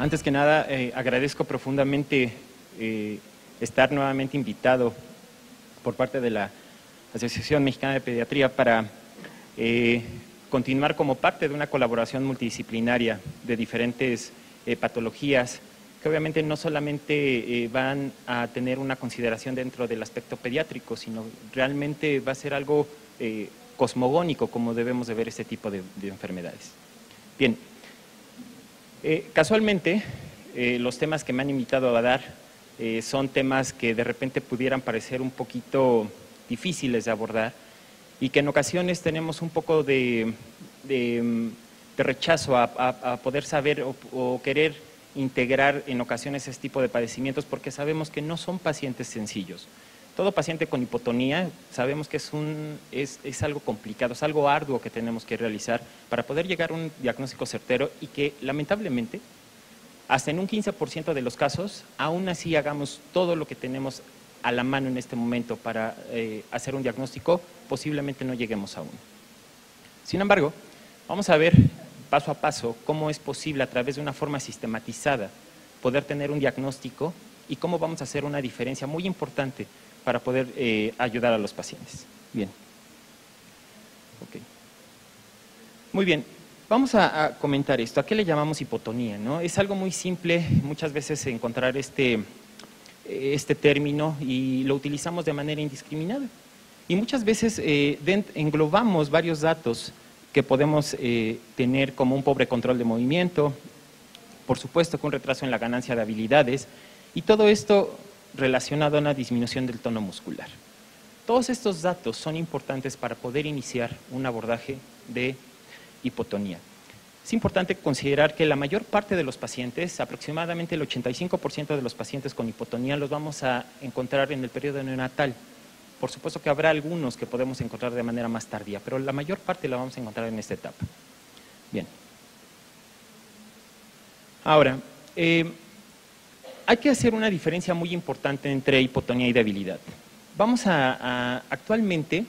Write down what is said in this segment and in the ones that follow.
Antes que nada, agradezco profundamente estar nuevamente invitado por parte de la Asociación Mexicana de Pediatría para continuar como parte de una colaboración multidisciplinaria de diferentes patologías que obviamente no solamente van a tener una consideración dentro del aspecto pediátrico, sino realmente va a ser algo cosmogónico como debemos de ver este tipo de enfermedades. Bien, casualmente los temas que me han invitado a dar son temas que de repente pudieran parecer un poquito difíciles de abordar y que en ocasiones tenemos un poco de rechazo a poder saber o querer integrar en ocasiones este tipo de padecimientos porque sabemos que no son pacientes sencillos. Todo paciente con hipotonía sabemos que es algo complicado, es algo arduo que tenemos que realizar para poder llegar a un diagnóstico certero y que lamentablemente hasta en un 15% de los casos aún así hagamos todo lo que tenemos a la mano en este momento para hacer un diagnóstico, posiblemente no lleguemos a uno. Sin embargo, vamos a ver paso a paso cómo es posible a través de una forma sistematizada poder tener un diagnóstico y cómo vamos a hacer una diferencia muy importante para poder ayudar a los pacientes. Bien. Okay. Muy bien, vamos a comentar esto. ¿A qué le llamamos hipotonía, no? Es algo muy simple, muchas veces encontrar este término y lo utilizamos de manera indiscriminada. Y muchas veces englobamos varios datos que podemos tener como un pobre control de movimiento, por supuesto con un retraso en la ganancia de habilidades y todo esto relacionado a una disminución del tono muscular. Todos estos datos son importantes para poder iniciar un abordaje de hipotonía. Es importante considerar que la mayor parte de los pacientes, aproximadamente el 85% de los pacientes con hipotonía los vamos a encontrar en el periodo neonatal. Por supuesto que habrá algunos que podemos encontrar de manera más tardía, pero la mayor parte la vamos a encontrar en esta etapa. Bien. Ahora, hay que hacer una diferencia muy importante entre hipotonía y debilidad. Actualmente,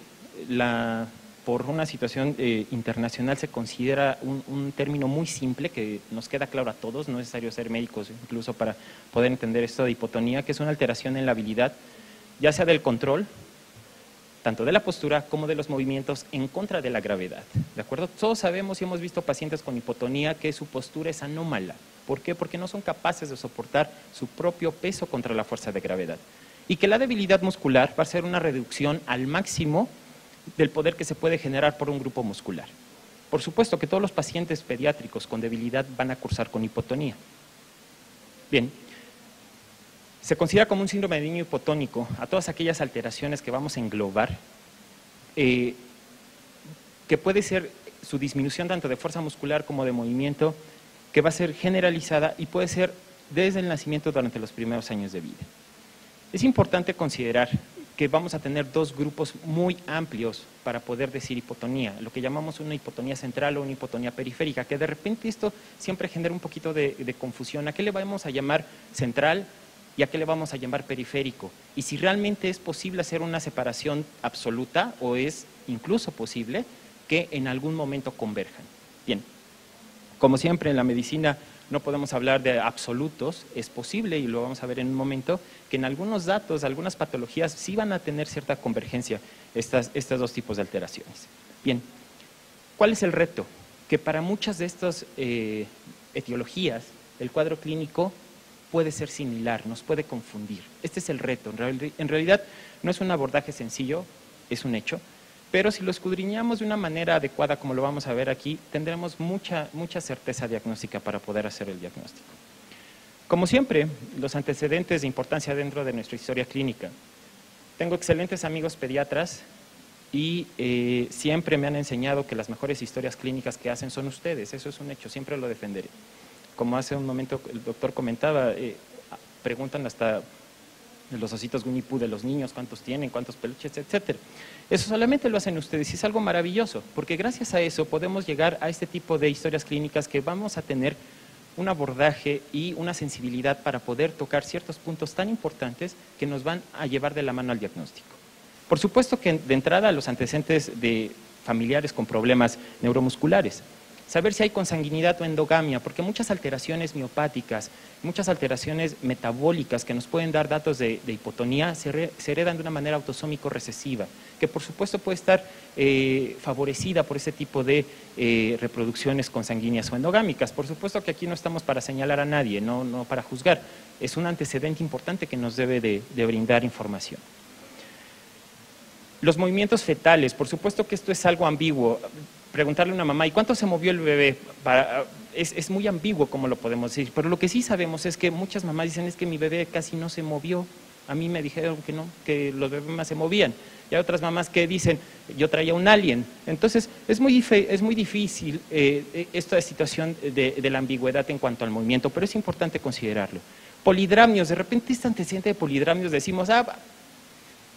por una situación internacional se considera un término muy simple que nos queda claro a todos, no es necesario ser médicos incluso para poder entender esto de hipotonía, que es una alteración en la habilidad, ya sea del control, tanto de la postura como de los movimientos en contra de la gravedad, ¿de acuerdo? Todos sabemos y hemos visto pacientes con hipotonía que su postura es anómala. ¿Por qué? Porque no son capaces de soportar su propio peso contra la fuerza de gravedad. Y que la debilidad muscular va a ser una reducción al máximo del poder que se puede generar por un grupo muscular. Por supuesto que todos los pacientes pediátricos con debilidad van a cursar con hipotonía. Bien, se considera como un síndrome de niño hipotónico a todas aquellas alteraciones que vamos a englobar, que puede ser su disminución tanto de fuerza muscular como de movimiento, que va a ser generalizada y puede ser desde el nacimiento durante los primeros años de vida. Es importante considerar que vamos a tener dos grupos muy amplios para poder decir hipotonía, lo que llamamos una hipotonía central o una hipotonía periférica, que de repente esto siempre genera un poquito de confusión. ¿A qué le vamos a llamar central y a qué le vamos a llamar periférico? Y si realmente es posible hacer una separación absoluta o es incluso posible que en algún momento converjan. Bien, como siempre en la medicina no podemos hablar de absolutos, es posible, y lo vamos a ver en un momento, que en algunos datos, algunas patologías sí van a tener cierta convergencia estos dos tipos de alteraciones. Bien, ¿cuál es el reto? Que para muchas de estas etiologías, el cuadro clínico puede ser similar, nos puede confundir. Este es el reto. En realidad no es un abordaje sencillo, es un hecho, pero si lo escudriñamos de una manera adecuada, como lo vamos a ver aquí, tendremos mucha certeza diagnóstica para poder hacer el diagnóstico. Como siempre, los antecedentes de importancia dentro de nuestra historia clínica. Tengo excelentes amigos pediatras y siempre me han enseñado que las mejores historias clínicas que hacen son ustedes, eso es un hecho, siempre lo defenderé. Como hace un momento el doctor comentaba, preguntan hasta los ositos Winnie Pooh de los niños, cuántos tienen, cuántos peluches, etcétera. Eso solamente lo hacen ustedes y es algo maravilloso, porque gracias a eso podemos llegar a este tipo de historias clínicas que vamos a tener un abordaje y una sensibilidad para poder tocar ciertos puntos tan importantes que nos van a llevar de la mano al diagnóstico. Por supuesto que de entrada los antecedentes de familiares con problemas neuromusculares. saber si hay consanguinidad o endogamia, porque muchas alteraciones miopáticas, muchas alteraciones metabólicas que nos pueden dar datos de hipotonía se heredan de una manera autosómico recesiva, que por supuesto puede estar favorecida por ese tipo de reproducciones consanguíneas o endogámicas. Por supuesto que aquí no estamos para señalar a nadie, no para juzgar, es un antecedente importante que nos debe de brindar información. Los movimientos fetales, por supuesto que esto es algo ambiguo. Preguntarle a una mamá, ¿y cuánto se movió el bebé? Es muy ambiguo como lo podemos decir, pero lo que sí sabemos es que muchas mamás dicen es que mi bebé casi no se movió. A mí me dijeron que no, que los bebés más se movían. Y hay otras mamás que dicen, yo traía un alien. Entonces, es muy difícil esta situación de la ambigüedad en cuanto al movimiento, pero es importante considerarlo. Polidramios, de repente este antecedente de polidramios decimos,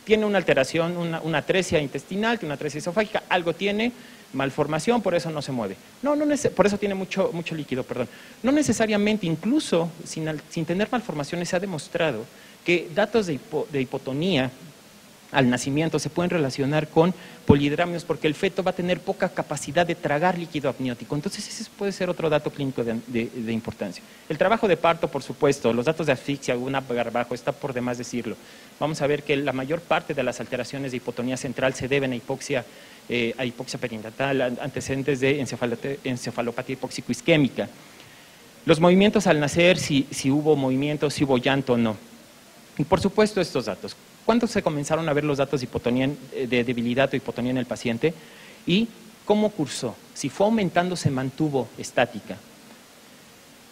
tiene una alteración, una atresia intestinal, una atresia esofágica, algo tiene, malformación, por eso no se mueve. Por eso tiene mucho líquido, perdón. No necesariamente, incluso sin tener malformaciones, se ha demostrado que datos de hipotonía al nacimiento se pueden relacionar con polidramios porque el feto va a tener poca capacidad de tragar líquido amniótico. Entonces ese puede ser otro dato clínico de importancia. El trabajo de parto, por supuesto, los datos de asfixia, una garbajo, está por demás decirlo. Vamos a ver que la mayor parte de las alteraciones de hipotonía central se deben a hipoxia perinatal, antecedentes de encefalopatía hipóxico-isquémica. Los movimientos al nacer, si hubo movimiento, si hubo llanto o no. Y por supuesto estos datos. ¿Cuándo se comenzaron a ver los datos de hipotonía, de debilidad o hipotonía en el paciente? ¿Y cómo cursó? Si fue aumentando, se mantuvo estática.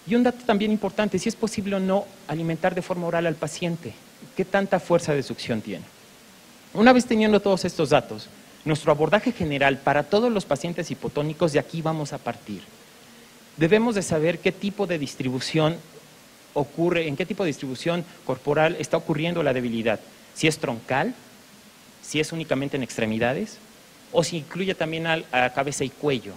Y un dato también importante, si es posible o no alimentar de forma oral al paciente. ¿Qué tanta fuerza de succión tiene? Una vez teniendo todos estos datos, nuestro abordaje general para todos los pacientes hipotónicos, de aquí vamos a partir. Debemos de saber qué tipo de distribución ocurre, en qué tipo de distribución corporal está ocurriendo la debilidad. Si es troncal, si es únicamente en extremidades, o si incluye también a cabeza y cuello.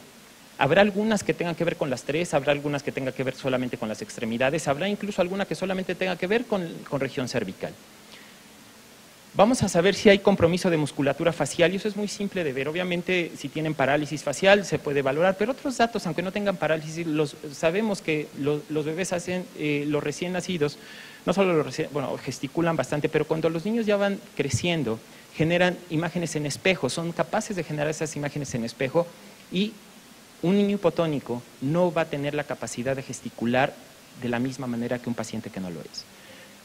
Habrá algunas que tengan que ver con las tres, habrá algunas que tengan que ver solamente con las extremidades, habrá incluso alguna que solamente tenga que ver con región cervical. Vamos a saber si hay compromiso de musculatura facial, y eso es muy simple de ver. Obviamente, si tienen parálisis facial, se puede valorar, pero otros datos, aunque no tengan parálisis, sabemos que los bebés hacen, los recién nacidos, no solo gesticulan bastante, pero cuando los niños ya van creciendo, generan imágenes en espejo, son capaces de generar esas imágenes en espejo, y un niño hipotónico no va a tener la capacidad de gesticular de la misma manera que un paciente que no lo es.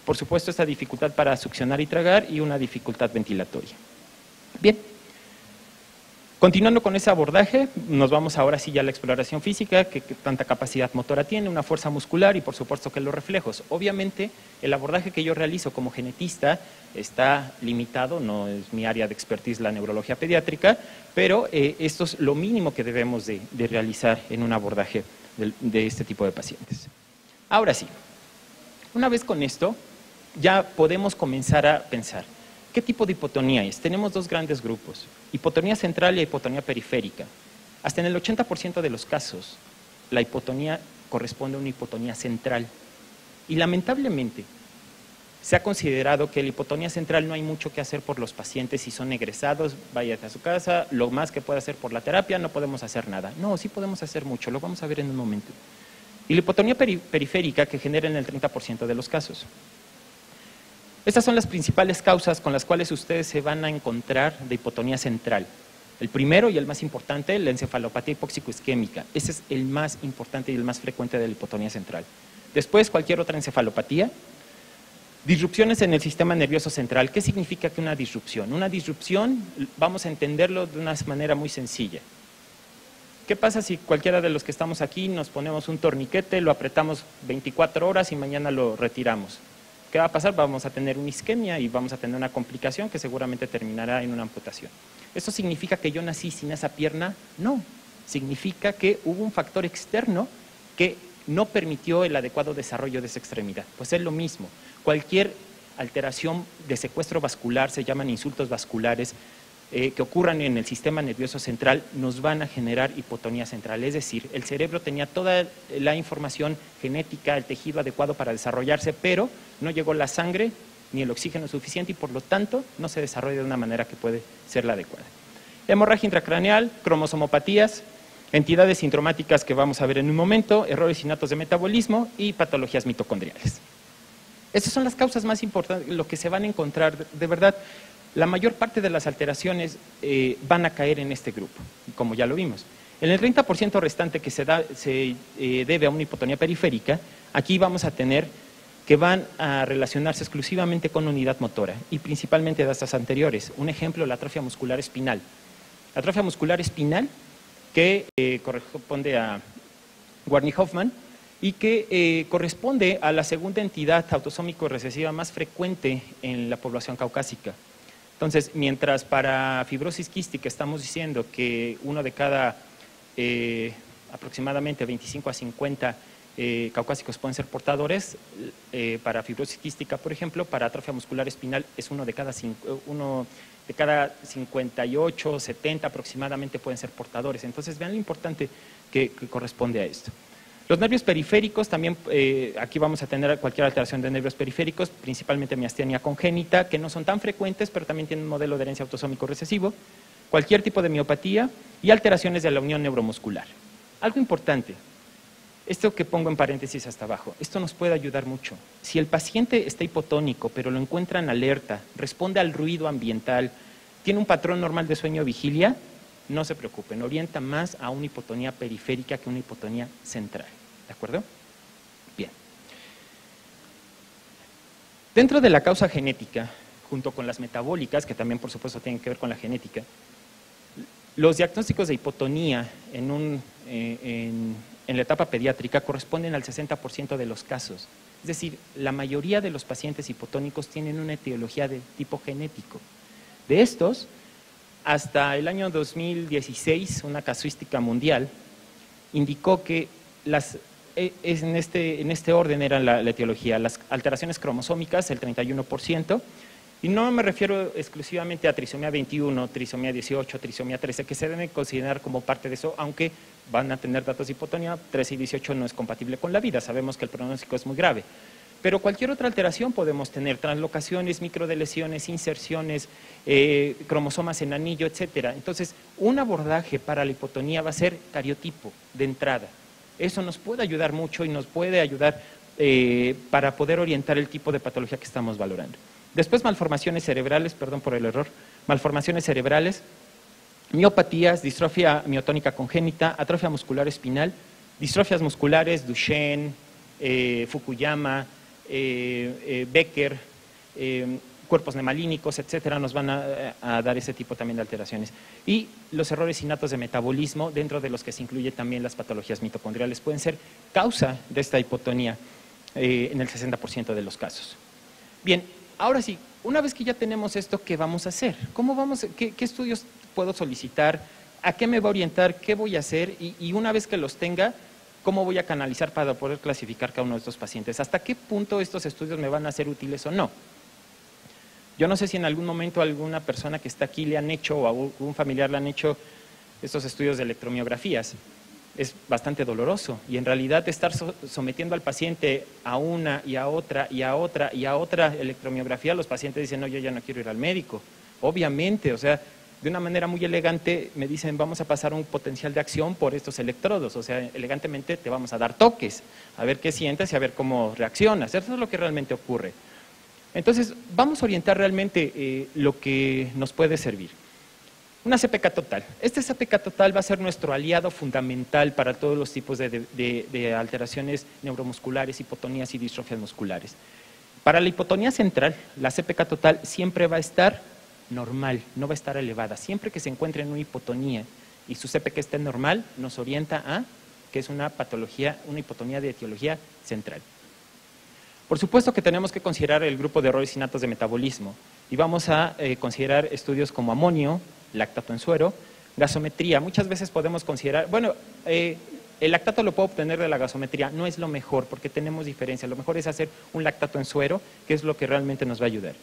Por supuesto, esta dificultad para succionar y tragar y una dificultad ventilatoria. Bien, continuando con ese abordaje, nos vamos ahora sí ya a la exploración física, que tanta capacidad motora tiene, una fuerza muscular y por supuesto que los reflejos. Obviamente, el abordaje que yo realizo como genetista está limitado, no es mi área de expertise la neurología pediátrica, pero esto es lo mínimo que debemos de realizar en un abordaje de este tipo de pacientes. Ahora sí, una vez con esto, ya podemos comenzar a pensar, ¿qué tipo de hipotonía es? Tenemos dos grandes grupos, hipotonía central y hipotonía periférica. Hasta en el 80% de los casos, la hipotonía corresponde a una hipotonía central. Y lamentablemente, se ha considerado que la hipotonía central no hay mucho que hacer por los pacientes. Si son egresados, váyate a su casa, lo más que pueda hacer por la terapia, no podemos hacer nada. No, sí podemos hacer mucho, lo vamos a ver en un momento. Y la hipotonía periférica que genera en el 30% de los casos. Estas son las principales causas con las cuales ustedes se van a encontrar de hipotonía central. El primero y el más importante, la encefalopatía hipóxico-isquémica. Ese es el más importante y el más frecuente de la hipotonía central. Después, cualquier otra encefalopatía. Disrupciones en el sistema nervioso central. ¿Qué significa que una disrupción? Una disrupción, vamos a entenderlo de una manera muy sencilla. ¿Qué pasa si cualquiera de los que estamos aquí nos ponemos un torniquete, lo apretamos 24 horas y mañana lo retiramos? ¿Qué va a pasar? Vamos a tener una isquemia y vamos a tener una complicación que seguramente terminará en una amputación. ¿Esto significa que yo nací sin esa pierna? No. Significa que hubo un factor externo que no permitió el adecuado desarrollo de esa extremidad. Pues es lo mismo. Cualquier alteración de secuestro vascular, se llaman insultos vasculares, que ocurran en el sistema nervioso central, nos van a generar hipotonía central. Es decir, el cerebro tenía toda la información genética, el tejido adecuado para desarrollarse, pero no llegó la sangre ni el oxígeno suficiente y por lo tanto no se desarrolla de una manera que puede ser la adecuada. Hemorragia intracraneal, cromosomopatías. entidades sintomáticas que vamos a ver en un momento, errores innatos de metabolismo y patologías mitocondriales. Esas son las causas más importantes, lo que se van a encontrar, de verdad, la mayor parte de las alteraciones van a caer en este grupo, como ya lo vimos. En el 30% restante que se debe a una hipotonía periférica, aquí vamos a tener que van a relacionarse exclusivamente con unidad motora y principalmente de estas anteriores. Un ejemplo, la atrofia muscular espinal. La atrofia muscular espinal, que corresponde a Warney-Hoffman y que corresponde a la segunda entidad autosómico recesiva más frecuente en la población caucásica. Entonces, mientras para fibrosis quística estamos diciendo que uno de cada aproximadamente 25 a 50 caucásicos pueden ser portadores, para fibrosis quística, por ejemplo, para atrofia muscular espinal es uno de cada 58, 70 aproximadamente pueden ser portadores. Entonces, vean lo importante que corresponde a esto. Los nervios periféricos también, aquí vamos a tener cualquier alteración de nervios periféricos, principalmente miastenia congénita, que no son tan frecuentes, pero también tienen un modelo de herencia autosómico recesivo, cualquier tipo de miopatía y alteraciones de la unión neuromuscular. Algo importante, esto que pongo en paréntesis hasta abajo, esto nos puede ayudar mucho. Si el paciente está hipotónico, pero lo encuentran alerta, responde al ruido ambiental, tiene un patrón normal de sueño-vigilia, no se preocupen, orienta más a una hipotonía periférica que una hipotonía central. ¿De acuerdo? Bien. Dentro de la causa genética, junto con las metabólicas, que también por supuesto tienen que ver con la genética, los diagnósticos de hipotonía en la etapa pediátrica corresponden al 60% de los casos. Es decir, la mayoría de los pacientes hipotónicos tienen una etiología de tipo genético. De estos, hasta el año 2016, una casuística mundial indicó que en este orden era la etiología, las alteraciones cromosómicas, el 31%, y no me refiero exclusivamente a trisomía 21, trisomía 18, trisomía 13, que se deben considerar como parte de eso, aunque van a tener datos de hipotonía, 13 y 18 no es compatible con la vida, sabemos que el pronóstico es muy grave. Pero cualquier otra alteración podemos tener, translocaciones, microdeleciones, inserciones, cromosomas en anillo, etcétera. Entonces, un abordaje para la hipotonía va a ser cariotipo de entrada. Eso nos puede ayudar mucho y nos puede ayudar para poder orientar el tipo de patología que estamos valorando. Después, malformaciones cerebrales, perdón por el error, malformaciones cerebrales, miopatías, distrofia miotónica congénita, atrofia muscular espinal, distrofias musculares, Duchenne, Fukuyama, Becker, cuerpos nemalínicos, etcétera, nos van a dar ese tipo también de alteraciones. Y los errores innatos de metabolismo, dentro de los que se incluye también las patologías mitocondriales, pueden ser causa de esta hipotonía en el 60% de los casos. Bien, ahora sí, una vez que ya tenemos esto, ¿qué vamos a hacer? ¿Qué estudios puedo solicitar? ¿A qué me va a orientar? ¿Qué voy a hacer? Y una vez que los tenga, ¿cómo voy a canalizar para poder clasificar cada uno de estos pacientes? ¿Hasta qué punto estos estudios me van a ser útiles o no? Yo no sé si en algún momento alguna persona que está aquí le han hecho o a algún familiar le han hecho estos estudios de electromiografías. Es bastante doloroso y en realidad estar sometiendo al paciente a una y a otra y a otra y a otra electromiografía, los pacientes dicen, no, yo ya no quiero ir al médico. Obviamente, o sea, de una manera muy elegante me dicen, vamos a pasar un potencial de acción por estos electrodos, o sea, elegantemente te vamos a dar toques, a ver qué sientes y a ver cómo reaccionas. Eso es lo que realmente ocurre. Entonces, vamos a orientar realmente lo que nos puede servir. Una CPK total. Este CPK total va a ser nuestro aliado fundamental para todos los tipos de alteraciones neuromusculares, hipotonías y distrofias musculares. Para la hipotonía central, la CPK total siempre va a estar normal, no va a estar elevada. Siempre que se encuentre en una hipotonía y su CPK esté normal, nos orienta a que es una patología, una hipotonía de etiología central. Por supuesto que tenemos que considerar el grupo de errores innatos de metabolismo y vamos a considerar estudios como amonio, lactato en suero, gasometría. Muchas veces podemos considerar, bueno, el lactato lo puedo obtener de la gasometría, no es lo mejor porque tenemos diferencia. Lo mejor es hacer un lactato en suero, que es lo que realmente nos va a ayudar.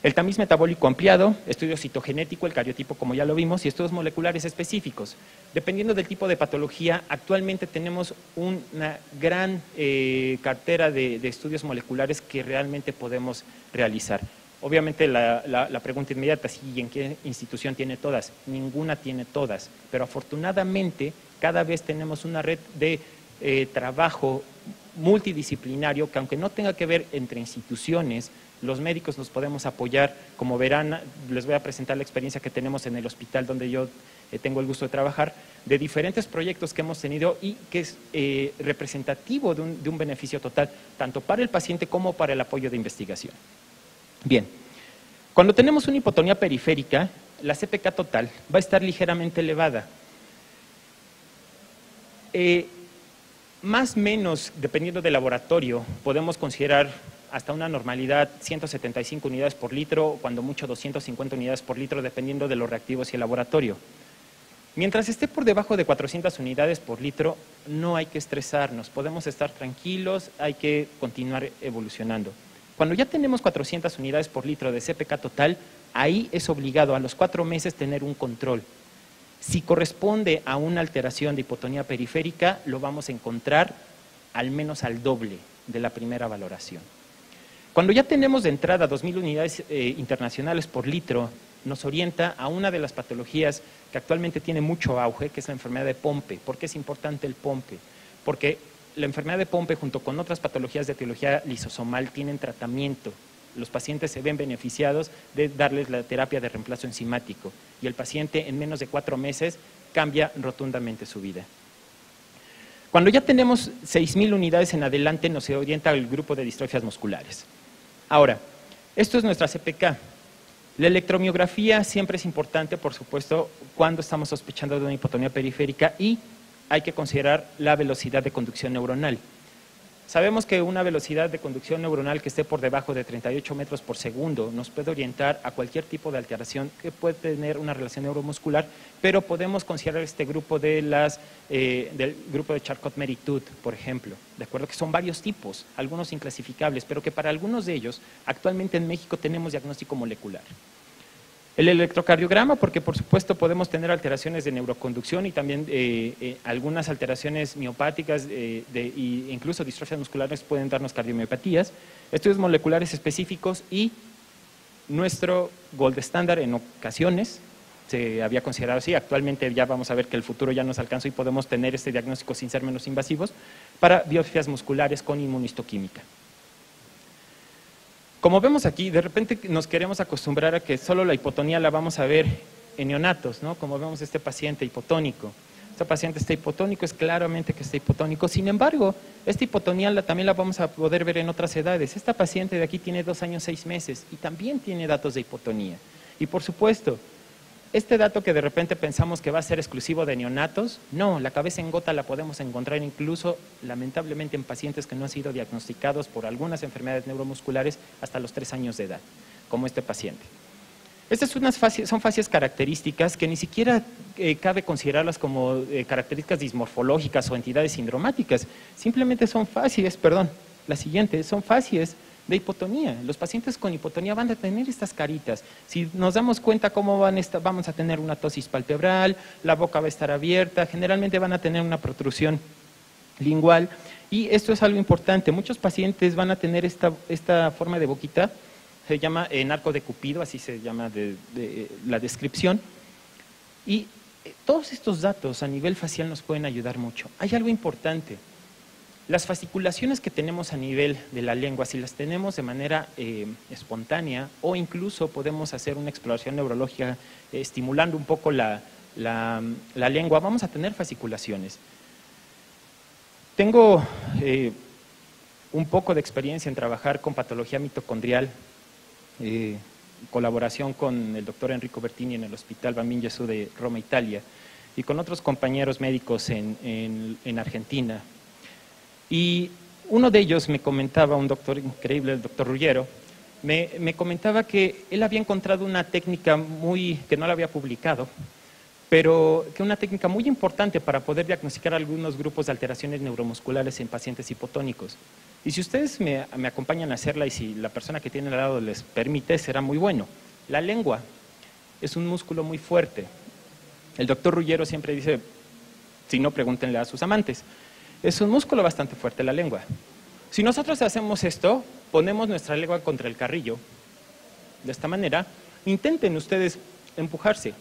El tamiz metabólico ampliado, estudio citogenético, el cariotipo como ya lo vimos, y estudios moleculares específicos. Dependiendo del tipo de patología, actualmente tenemos una gran cartera de estudios moleculares que realmente podemos realizar. Obviamente la pregunta inmediata, ¿sí? ¿Y en qué institución tiene todas? Ninguna tiene todas, pero afortunadamente cada vez tenemos una red de trabajo multidisciplinario que, aunque no tenga que ver entre instituciones, los médicos nos podemos apoyar. Como verán, les voy a presentar la experiencia que tenemos en el hospital donde yo tengo el gusto de trabajar, de diferentes proyectos que hemos tenido y que es representativo de un beneficio total, tanto para el paciente como para el apoyo de investigación. Bien, cuando tenemos una hipotonía periférica, la CPK total va a estar ligeramente elevada. Más o menos, dependiendo del laboratorio, podemos considerar hasta una normalidad 175 unidades por litro, cuando mucho 250 unidades por litro, dependiendo de los reactivos y el laboratorio. Mientras esté por debajo de 400 unidades por litro, no hay que estresarnos, podemos estar tranquilos, hay que continuar evolucionando. Cuando ya tenemos 400 unidades por litro de CPK total, ahí es obligado a los 4 meses tener un control. Si corresponde a una alteración de hipotonía periférica, lo vamos a encontrar al menos al doble de la primera valoración. Cuando ya tenemos de entrada 2.000 unidades internacionales por litro, nos orienta a una de las patologías que actualmente tiene mucho auge, que es la enfermedad de Pompe. ¿Por qué es importante el Pompe? Porque la enfermedad de Pompe, junto con otras patologías de etiología lisosomal, tienen tratamiento. Los pacientes se ven beneficiados de darles la terapia de reemplazo enzimático y el paciente en menos de 4 meses cambia rotundamente su vida. Cuando ya tenemos 6.000 unidades en adelante, nos orienta al grupo de distrofias musculares. Ahora, esto es nuestra CPK. La electromiografía siempre es importante, por supuesto, cuando estamos sospechando de una hipotonía periférica, y hay que considerar la velocidad de conducción neuronal. Sabemos que una velocidad de conducción neuronal que esté por debajo de 38 metros por segundo nos puede orientar a cualquier tipo de alteración que puede tener una relación neuromuscular, pero podemos considerar este grupo del grupo de Charcot-Meritud, por ejemplo, de acuerdo, que son varios tipos, algunos inclasificables, pero que para algunos de ellos actualmente en México tenemos diagnóstico molecular. El electrocardiograma, porque por supuesto podemos tener alteraciones de neuroconducción y también algunas alteraciones miopáticas e incluso distrofias musculares pueden darnos cardiomiopatías, estudios moleculares específicos y nuestro gold estándar en ocasiones se había considerado así, actualmente ya vamos a ver que el futuro ya nos alcanzó y podemos tener este diagnóstico sin ser menos invasivos para biopsias musculares con inmunistoquímica. Como vemos aquí, de repente nos queremos acostumbrar a que solo la hipotonía la vamos a ver en neonatos, ¿no? Como vemos este paciente hipotónico. Este paciente está hipotónico, es claramente que está hipotónico. Sin embargo, esta hipotonía también la vamos a poder ver en otras edades. Esta paciente de aquí tiene 2 años 6 meses y también tiene datos de hipotonía. Y por supuesto, este dato que de repente pensamos que va a ser exclusivo de neonatos, no, la cabeza en gota la podemos encontrar incluso, lamentablemente, en pacientes que no han sido diagnosticados por algunas enfermedades neuromusculares hasta los 3 años de edad, como este paciente. Estas son facies características que ni siquiera cabe considerarlas como características dismorfológicas o entidades sindromáticas, simplemente son facies, la siguiente, son facies de hipotonía. Los pacientes con hipotonía van a tener estas caritas. Si nos damos cuenta cómo vamos a tener una tosis palpebral, la boca va a estar abierta, generalmente van a tener una protrusión lingual, y esto es algo importante. Muchos pacientes van a tener esta forma de boquita, se llama narco de Cupido, así se llama la descripción, y todos estos datos a nivel facial nos pueden ayudar mucho. Hay algo importante. Las fasciculaciones que tenemos a nivel de la lengua, si las tenemos de manera espontánea, o incluso podemos hacer una exploración neurológica estimulando un poco la lengua, vamos a tener fasciculaciones. Tengo un poco de experiencia en trabajar con patología mitocondrial, colaboración con el doctor Enrico Bertini en el Hospital Bambino Gesù de Roma, Italia, y con otros compañeros médicos en Argentina. Y uno de ellos me comentaba, un doctor increíble, el doctor Ruggiero, me comentaba que él había encontrado una técnica que no la había publicado, pero que una técnica muy importante para poder diagnosticar algunos grupos de alteraciones neuromusculares en pacientes hipotónicos. Y si ustedes me acompañan a hacerla y si la persona que tiene al lado les permite, será muy bueno. La lengua es un músculo muy fuerte. El doctor Ruggiero siempre dice, si no, pregúntenle a sus amantes. Es un músculo bastante fuerte la lengua. Si nosotros hacemos esto, ponemos nuestra lengua contra el carrillo de esta manera, intenten ustedes empujarse.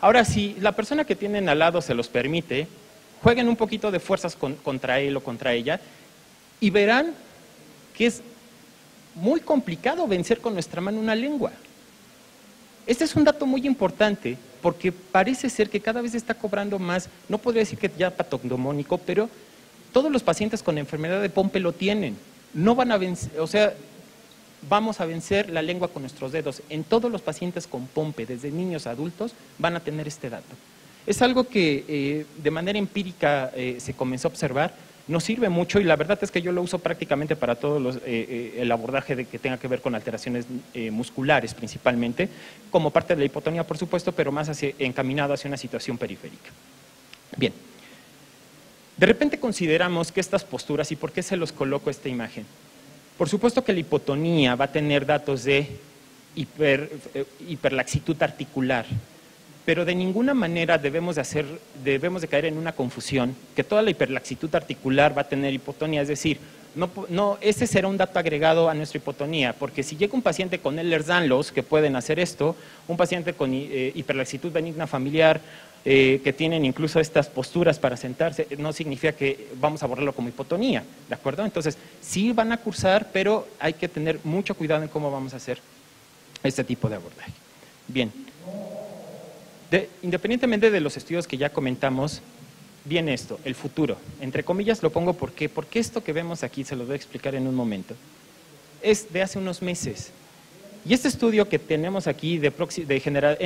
Ahora, si la persona que tienen al lado se los permite, jueguen un poquito de fuerzas contra él o contra ella y verán que es muy complicado vencer con nuestra mano una lengua. Este es un dato muy importante porque parece ser que cada vez está cobrando más, no podría decir que ya patognomónico, pero todos los pacientes con enfermedad de Pompe lo tienen. No van a vencer, o sea, vamos a vencer la lengua con nuestros dedos. En todos los pacientes con Pompe, desde niños a adultos, van a tener este dato. Es algo que de manera empírica se comenzó a observar, nos sirve mucho y la verdad es que yo lo uso prácticamente para todo el abordaje que tenga que ver con alteraciones musculares principalmente, como parte de la hipotonía por supuesto, pero más encaminado hacia una situación periférica. Bien, de repente consideramos que estas posturas, ¿y por qué se los coloco esta imagen? Por supuesto que la hipotonía va a tener datos de hiperlaxitud articular, pero de ninguna manera debemos de caer en una confusión, que toda la hiperlaxitud articular va a tener hipotonía, es decir, ese será un dato agregado a nuestra hipotonía, porque si llega un paciente con Ehlers-Danlos, que pueden hacer esto, un paciente con hiperlaxitud benigna familiar, que tienen incluso estas posturas para sentarse, no significa que vamos a borrarlo como hipotonía, ¿de acuerdo? Entonces, sí van a cursar, pero hay que tener mucho cuidado en cómo vamos a hacer este tipo de abordaje. Bien. Independientemente de los estudios que ya comentamos, viene esto, el futuro. Entre comillas lo pongo porque esto que vemos aquí, se lo voy a explicar en un momento, es de hace unos meses. Y este estudio que tenemos aquí de generar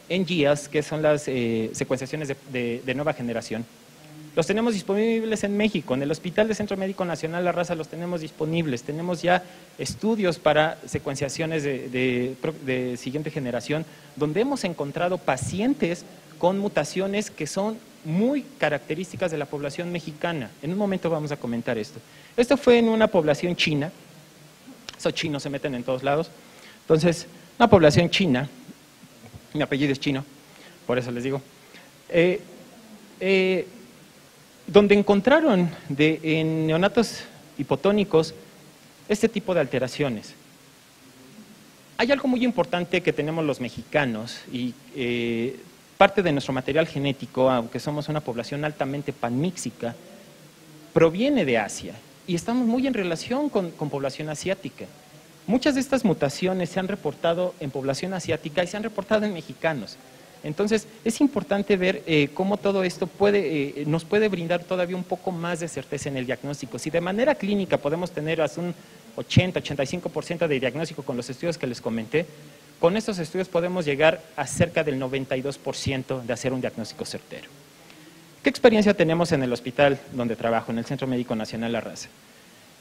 NGS, que son las secuenciaciones de nueva generación, los tenemos disponibles en México, en el Hospital de Centro Médico Nacional La Raza los tenemos disponibles, tenemos ya estudios para secuenciaciones de siguiente generación, donde hemos encontrado pacientes con mutaciones que son muy características de la población mexicana. En un momento vamos a comentar esto. Esto fue en una población china, esos chinos se meten en todos lados, entonces, una población china, mi apellido es chino, por eso les digo, donde encontraron en neonatos hipotónicos este tipo de alteraciones. Hay algo muy importante que tenemos los mexicanos y parte de nuestro material genético, aunque somos una población altamente panmíxica, proviene de Asia y estamos muy en relación con población asiática. Muchas de estas mutaciones se han reportado en población asiática y se han reportado en mexicanos. Entonces, es importante ver cómo todo esto nos puede brindar todavía un poco más de certeza en el diagnóstico. Si de manera clínica podemos tener hasta un 80-85% de diagnóstico con los estudios que les comenté, con estos estudios podemos llegar a cerca del 92% de hacer un diagnóstico certero. ¿Qué experiencia tenemos en el hospital donde trabajo, en el Centro Médico Nacional La Raza?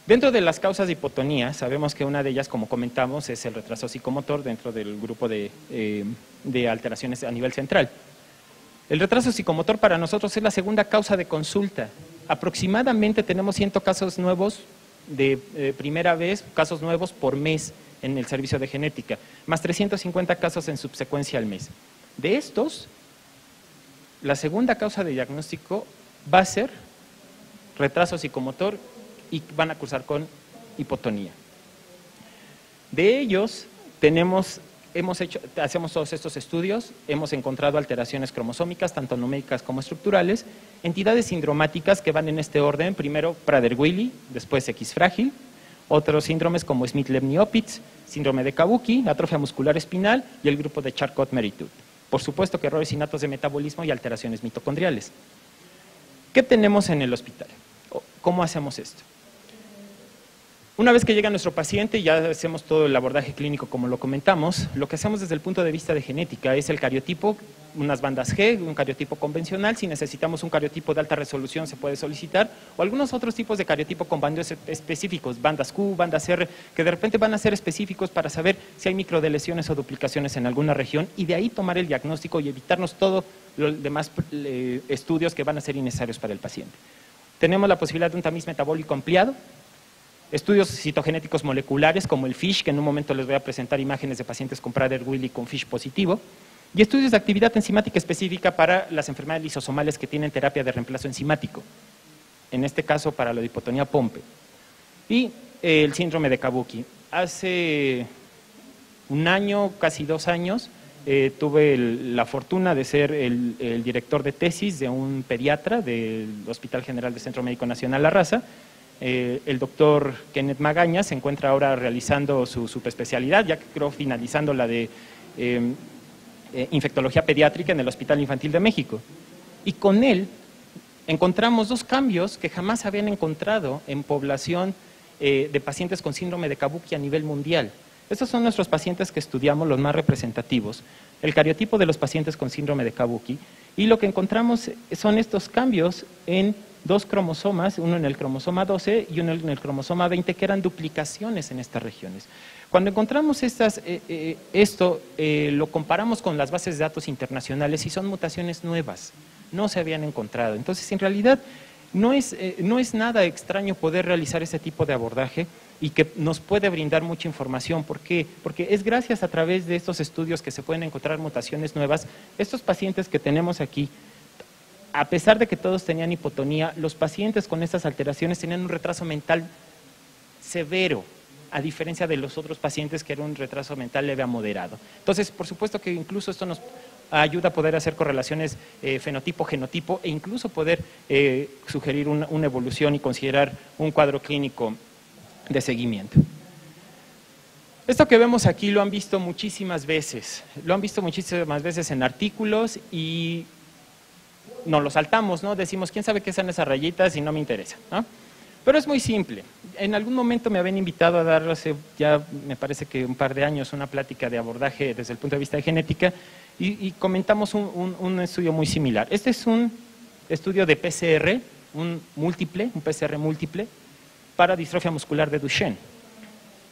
Dentro de las causas de hipotonía, sabemos que una de ellas, como comentamos, es el retraso psicomotor dentro del grupo de alteraciones a nivel central. El retraso psicomotor para nosotros es la segunda causa de consulta. Aproximadamente tenemos 100 casos nuevos de primera vez, casos nuevos por mes en el servicio de genética, más 350 casos en subsecuencia al mes. De estos, la segunda causa de diagnóstico va a ser retraso psicomotor y van a cursar con hipotonía. De ellos, hacemos todos estos estudios, hemos encontrado alteraciones cromosómicas, tanto numéricas como estructurales, entidades sindromáticas que van en este orden, primero Prader-Willi, después X frágil, otros síndromes como Smith-Lemni-Opitz, síndrome de Kabuki, atrofia muscular espinal y el grupo de Charcot-Meritud. Por supuesto que errores innatos de metabolismo y alteraciones mitocondriales. ¿Qué tenemos en el hospital? ¿Cómo hacemos esto? Una vez que llega nuestro paciente y ya hacemos todo el abordaje clínico como lo comentamos, lo que hacemos desde el punto de vista de genética es el cariotipo, unas bandas G, un cariotipo convencional, si necesitamos un cariotipo de alta resolución se puede solicitar, o algunos otros tipos de cariotipo con bandos específicos, bandas Q, bandas R, que de repente van a ser específicos para saber si hay microdeleciones o duplicaciones en alguna región y de ahí tomar el diagnóstico y evitarnos todos los demás estudios que van a ser innecesarios para el paciente. Tenemos la posibilidad de un tamiz metabólico ampliado, estudios citogenéticos moleculares como el FISH, que en un momento les voy a presentar imágenes de pacientes con Prader-Willi con FISH positivo, y estudios de actividad enzimática específica para las enfermedades lisosomales que tienen terapia de reemplazo enzimático, en este caso para la hipotonía Pompe, y el síndrome de Kabuki. Hace un año, casi 2 años, tuve la fortuna de ser el director de tesis de un pediatra del Hospital General del Centro Médico Nacional La Raza. El doctor Kenneth Magaña se encuentra ahora realizando su subespecialidad, ya creo finalizando la de infectología pediátrica en el Hospital Infantil de México. Y con él encontramos 2 cambios que jamás se habían encontrado en población de pacientes con síndrome de Kabuki a nivel mundial. Estos son nuestros pacientes que estudiamos, los más representativos, el cariotipo de los pacientes con síndrome de Kabuki, y lo que encontramos son estos cambios en 2 cromosomas, uno en el cromosoma 12 y uno en el cromosoma 20, que eran duplicaciones en estas regiones. Cuando encontramos esto, lo comparamos con las bases de datos internacionales y son mutaciones nuevas, no se habían encontrado. Entonces, en realidad, no es nada extraño poder realizar ese tipo de abordaje y que nos puede brindar mucha información. ¿Por qué? Porque es gracias a través de estos estudios que se pueden encontrar mutaciones nuevas. Estos pacientes que tenemos aquí, a pesar de que todos tenían hipotonía, los pacientes con estas alteraciones tenían un retraso mental severo, a diferencia de los otros pacientes que era un retraso mental leve a moderado. Entonces, por supuesto que incluso esto nos ayuda a poder hacer correlaciones fenotipo-genotipo e incluso poder sugerir una evolución y considerar un cuadro clínico de seguimiento. Esto que vemos aquí lo han visto muchísimas veces, en artículos y nos lo saltamos, ¿no? Decimos, ¿quién sabe qué son esas rayitas? Y no me interesa, ¿no? Pero es muy simple. En algún momento me habían invitado a dar, hace ya me parece que un par de años, una plática de abordaje desde el punto de vista de genética y comentamos un estudio muy similar. Este es un estudio de PCR, un PCR múltiple para distrofia muscular de Duchenne,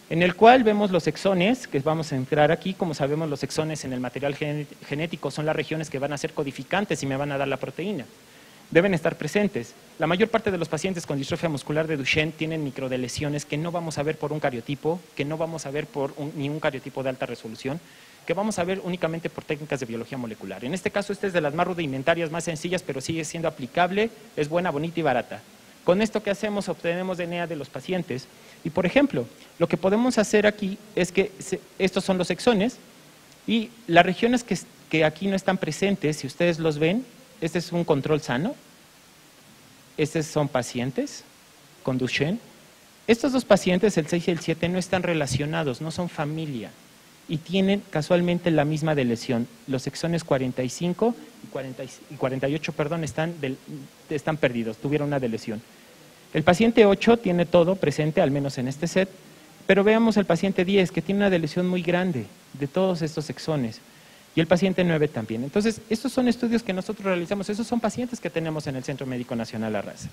en el cual vemos los exones, que vamos a entrar aquí. Como sabemos, los exones en el material genético son las regiones que van a ser codificantes y me van a dar la proteína. Deben estar presentes. La mayor parte de los pacientes con distrofia muscular de Duchenne tienen microdelesiones que no vamos a ver por un cariotipo, que no vamos a ver por ni un cariotipo de alta resolución, que vamos a ver únicamente por técnicas de biología molecular. En este caso, esta es de las más rudimentarias, más sencillas, pero sigue siendo aplicable, es buena, bonita y barata. Con esto que hacemos, obtenemos DNA de los pacientes. Y, por ejemplo, lo que podemos hacer aquí es que estos son los exones y las regiones que aquí no están presentes, si ustedes los ven, este es un control sano, estos son pacientes con Duchenne. Estos 2 pacientes, el 6 y el 7, no están relacionados, no son familia y tienen casualmente la misma de lesión. Los exones 45 y 48 están perdidos, tuvieron una delesión. El paciente 8 tiene todo presente, al menos en este set, pero veamos el paciente 10, que tiene una delesión muy grande de todos estos exones, y el paciente 9 también. Entonces, estos son estudios que nosotros realizamos, esos son pacientes que tenemos en el Centro Médico Nacional La Raza.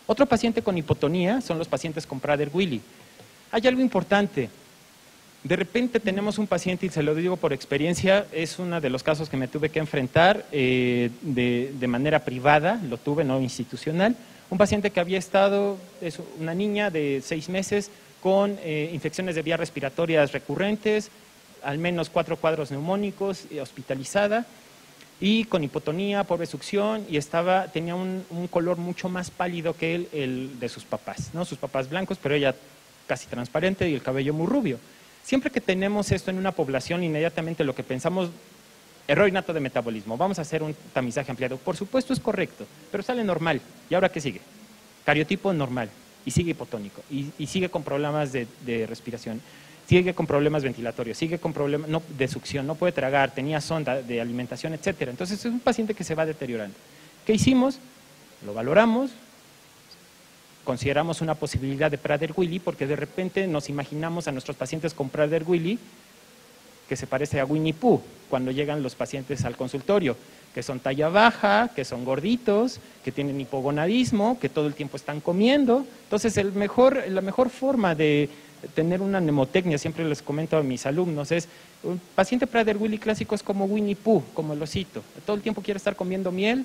Otro paciente con hipotonía son los pacientes con Prader-Willi. Hay algo importante. De repente tenemos un paciente, y se lo digo por experiencia, es uno de los casos que me tuve que enfrentar de manera privada, lo tuve, no institucional. Un paciente que había estado, es una niña de 6 meses con infecciones de vías respiratorias recurrentes, al menos 4 cuadros neumónicos, hospitalizada y con hipotonía, pobre succión, y tenía un color mucho más pálido que el de sus papás, ¿no? Sus papás blancos, pero ella casi transparente y el cabello muy rubio. Siempre que tenemos esto en una población, inmediatamente lo que pensamos, error innato de metabolismo, vamos a hacer un tamizaje ampliado. Por supuesto es correcto, pero sale normal. ¿Y ahora qué sigue? Cariotipo normal, y sigue hipotónico, y sigue con problemas de respiración, sigue con problemas ventilatorios, sigue con problemas de succión, no puede tragar, tenía sonda de alimentación, etcétera. Entonces es un paciente que se va deteriorando. ¿Qué hicimos? Lo valoramos, consideramos una posibilidad de Prader-Willi, porque de repente nos imaginamos a nuestros pacientes con Prader-Willi que se parece a Winnie Pooh cuando llegan los pacientes al consultorio, que son talla baja, que son gorditos, que tienen hipogonadismo, que todo el tiempo están comiendo. Entonces, la mejor forma de tener una mnemotecnia, siempre les comento a mis alumnos, es un paciente Prader-Willi clásico es como Winnie Pooh, como el osito. Todo el tiempo quiere estar comiendo miel,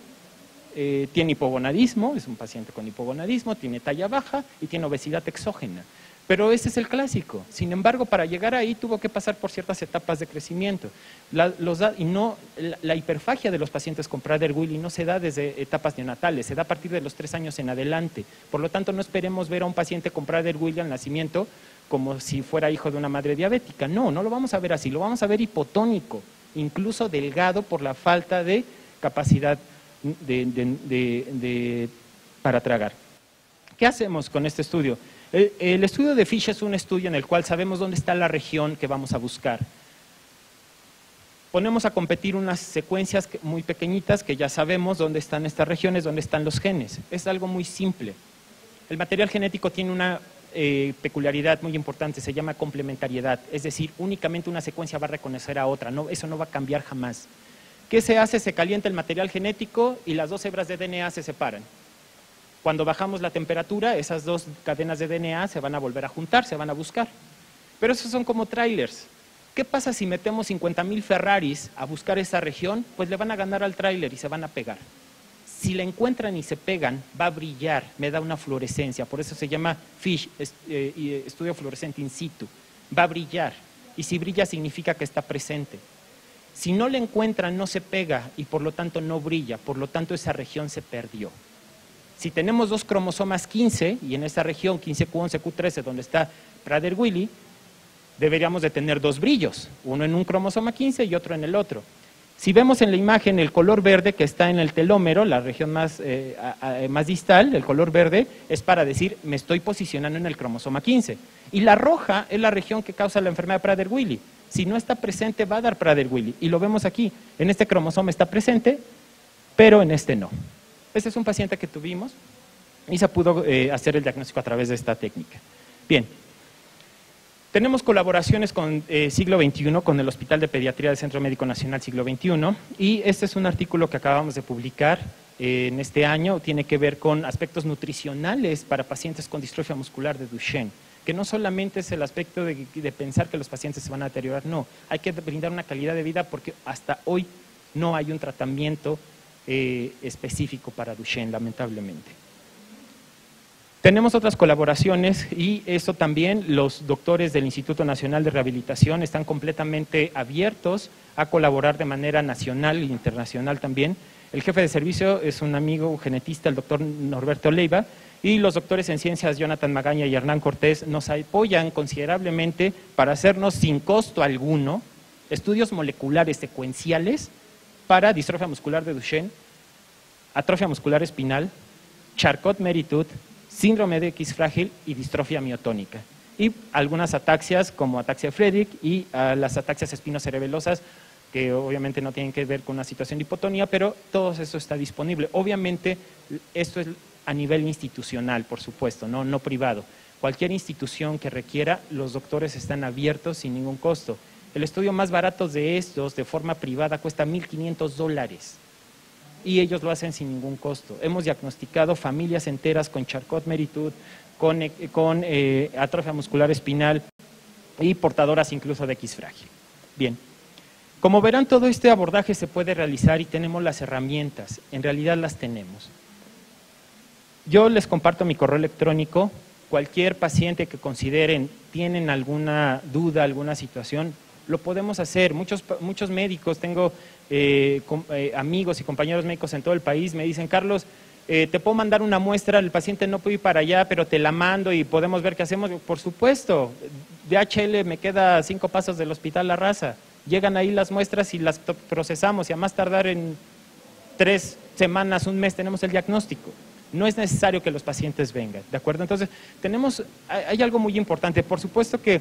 tiene hipogonadismo, es un paciente con hipogonadismo, tiene talla baja y tiene obesidad exógena. Pero ese es el clásico. Sin embargo, para llegar ahí tuvo que pasar por ciertas etapas de crecimiento. La hiperfagia de los pacientes con Prader-Willi no se da desde etapas neonatales, se da a partir de los 3 años en adelante. Por lo tanto, no esperemos ver a un paciente con Prader-Willi al nacimiento como si fuera hijo de una madre diabética. No, no lo vamos a ver así, lo vamos a ver hipotónico, incluso delgado por la falta de capacidad para tragar. ¿Qué hacemos con este estudio? El estudio de Fish es un estudio en el cual sabemos dónde está la región que vamos a buscar. Ponemos a competir unas secuencias muy pequeñitas que ya sabemos dónde están estas regiones, dónde están los genes. Es algo muy simple. El material genético tiene una peculiaridad muy importante, se llama complementariedad, es decir, únicamente una secuencia va a reconocer a otra, no, eso no va a cambiar jamás. ¿Qué se hace? Se calienta el material genético y las dos hebras de DNA se separan. Cuando bajamos la temperatura, esas dos cadenas de DNA se van a volver a juntar, se van a buscar. Pero esos son como trailers. ¿Qué pasa si metemos 50,000 Ferraris a buscar esa región? Pues le van a ganar al trailer y se van a pegar. Si la encuentran y se pegan, va a brillar, me da una fluorescencia, por eso se llama FISH, estudio fluorescente in situ. Va a brillar, y si brilla significa que está presente. Si no la encuentran, no se pega y por lo tanto no brilla, por lo tanto esa región se perdió. Si tenemos dos cromosomas 15, y en esa región 15q11, q13, donde está Prader-Willi, deberíamos de tener dos brillos, uno en un cromosoma 15 y otro en el otro. Si vemos en la imagen el color verde que está en el telómero, la región más distal, el color verde, es para decir, me estoy posicionando en el cromosoma 15. Y la roja es la región que causa la enfermedad de Prader-Willi. Si no está presente, va a dar Prader-Willi. Y lo vemos aquí, en este cromosoma está presente, pero en este no. Este es un paciente que tuvimos y se pudo hacer el diagnóstico a través de esta técnica. Bien. Tenemos colaboraciones con Siglo XXI, con el Hospital de Pediatría del Centro Médico Nacional Siglo XXI, y este es un artículo que acabamos de publicar en este año, tiene que ver con aspectos nutricionales para pacientes con distrofia muscular de Duchenne, que no solamente es el aspecto de pensar que los pacientes se van a deteriorar, no, hay que brindar una calidad de vida porque hasta hoy no hay un tratamiento específico para Duchenne, lamentablemente. Tenemos otras colaboraciones y eso también los doctores del Instituto Nacional de Rehabilitación están completamente abiertos a colaborar de manera nacional e internacional también. El jefe de servicio es un amigo genetista, el doctor Norberto Leiva, y los doctores en ciencias Jonathan Magaña y Hernán Cortés nos apoyan considerablemente para hacernos sin costo alguno estudios moleculares secuenciales para distrofia muscular de Duchenne, atrofia muscular espinal, Charcot-Marie-Tooth, síndrome de X frágil y distrofia miotónica. Y algunas ataxias como ataxia de Friedreich y las ataxias espinocerebelosas, que obviamente no tienen que ver con una situación de hipotonía, pero todo eso está disponible. Obviamente esto es a nivel institucional, por supuesto, no privado. Cualquier institución que requiera, los doctores están abiertos sin ningún costo. El estudio más barato de estos, de forma privada, cuesta $1,500. Y ellos lo hacen sin ningún costo. Hemos diagnosticado familias enteras con Charcot-Marie-Tooth, con atrofia muscular espinal y portadoras incluso de X frágil. Bien, como verán, todo este abordaje se puede realizar y tenemos las herramientas, en realidad las tenemos. Yo les comparto mi correo electrónico, cualquier paciente que consideren tienen alguna duda, alguna situación, lo podemos hacer. Muchos médicos, tengo amigos y compañeros médicos en todo el país, me dicen, Carlos, te puedo mandar una muestra, el paciente no puede ir para allá, pero te la mando y podemos ver qué hacemos. Por supuesto, DHL me queda 5 pasos del Hospital La Raza. Llegan ahí las muestras y las procesamos y a más tardar en 3 semanas, un mes tenemos el diagnóstico. No es necesario que los pacientes vengan, ¿de acuerdo? Entonces, hay algo muy importante. Por supuesto que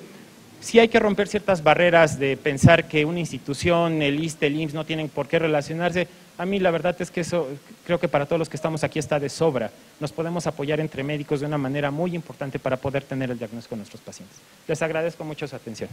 sí hay que romper ciertas barreras de pensar que una institución, el ISSSTE, el IMSS no tienen por qué relacionarse. A mí la verdad es que eso creo que para todos los que estamos aquí está de sobra. Nos podemos apoyar entre médicos de una manera muy importante para poder tener el diagnóstico de nuestros pacientes. Les agradezco mucho su atención.